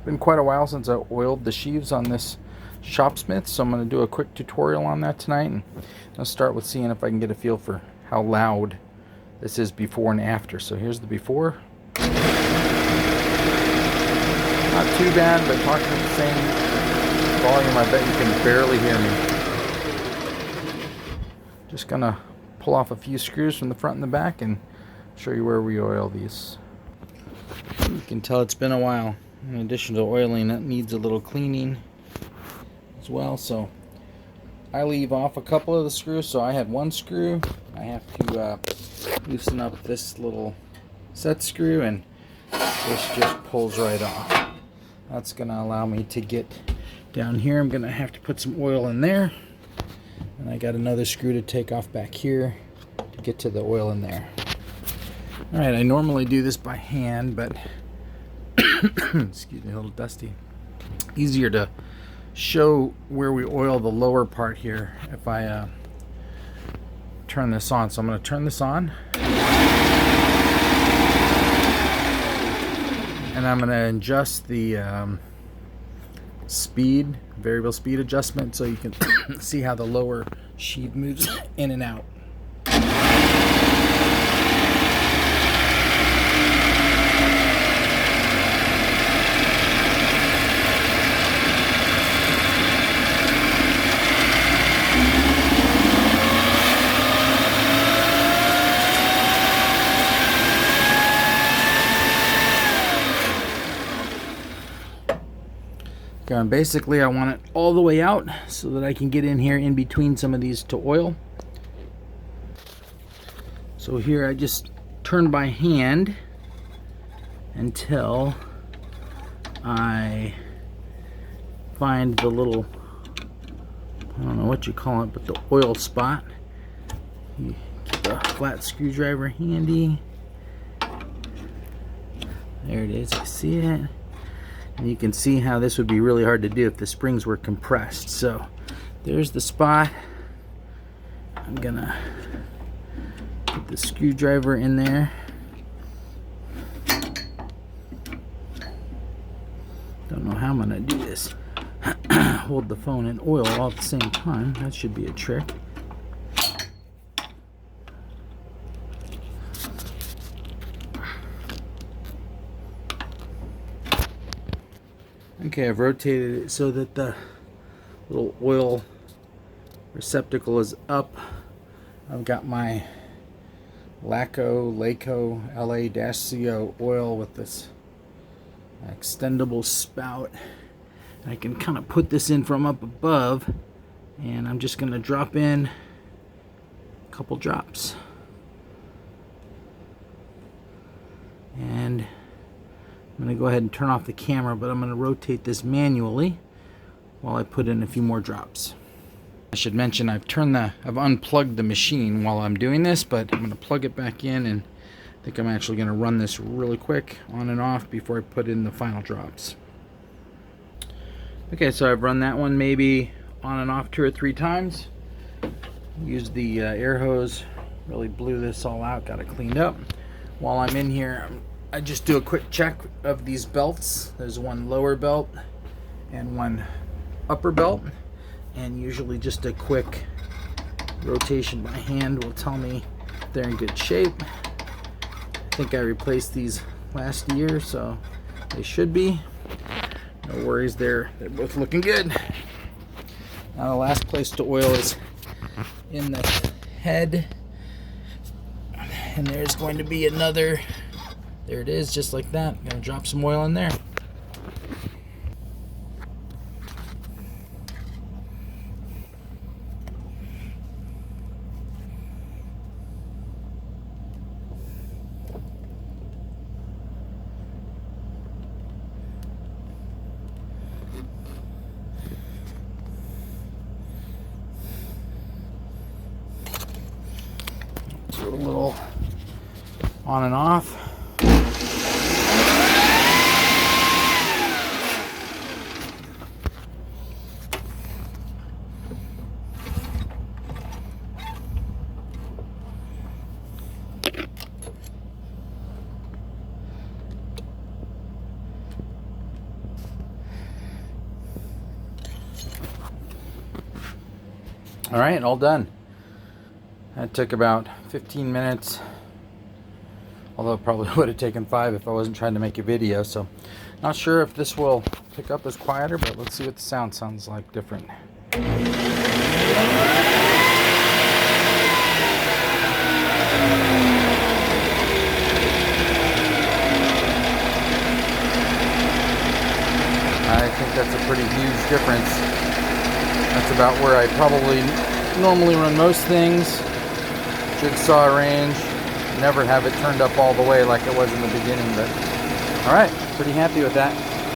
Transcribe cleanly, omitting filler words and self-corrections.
Been quite a while since I oiled the sheaves on this shopsmith, so I'm going to do a quick tutorial on that tonight, and I'll start with seeing if I can get a feel for how loud this is before and after. So here's the before. Not too bad, but talking at the same volume, I bet you can barely hear me. Just gonna pull off a few screws from the front and the back and show you where we oil these. You can tell it's been a while. In addition to oiling, it needs a little cleaning as well, so I leave off a couple of the screws. So I had one screw. I have to loosen up this little set screw, and this just pulls right off. That's going to allow me to get down here. I'm going to have to put some oil in there, and I got another screw to take off back here to get to the oil in there. Alright, I normally do this by hand, but excuse me, a little dusty. Easier to show where we oil the lower part here if I turn this on. So I'm going to turn this on, and I'm going to adjust the speed, variable speed adjustment, so you can see how the lower sheave moves in and out. And basically I want it all the way out so that I can get in here in between some of these to oil. So here I just turn by hand until I find the little, I don't know what you call it, but the oil spot. You keep the flat screwdriver handy. There it is, I see it. And you can see how this would be really hard to do if the springs were compressed. So there's the spot. I'm gonna put the screwdriver in there. Don't know how I'm gonna do this. Hold the phone and oil all at the same time. That should be a trick. Okay, I've rotated it so that the little oil receptacle is up. I've got my LACO LA-CO oil with this extendable spout. I can kind of put this in from up above, and I'm just going to drop in a couple drops. And I'm going to go ahead and turn off the camera, but I'm going to rotate this manually while I put in a few more drops. I should mention I've unplugged the machine while I'm doing this, but I'm going to plug it back in, and I think I'm actually going to run this really quick on and off before I put in the final drops. Okay, so I've run that one maybe on and off 2 or 3 times. Used the air hose, really blew this all out, got it cleaned up. While I'm in here, I just do a quick check of these belts. There's one lower belt and one upper belt, and usually just a quick rotation by hand will tell me they're in good shape. I think I replaced these last year, so they should be. No worries there, they're both looking good. Now the last place to oil is in the head, and there's going to be another. There it is, just like that. I'm going to drop some oil in there. Do a little on and off. All right, all done. That took about 15 minutes, although it probably would have taken 5 if I wasn't trying to make a video. So not sure if this will pick up as quieter, but let's see what the sound sounds like different. I think that's a pretty huge difference. That's about where I probably normally run most things. Jigsaw range. Never have it turned up all the way like it was in the beginning, but all right, pretty happy with that.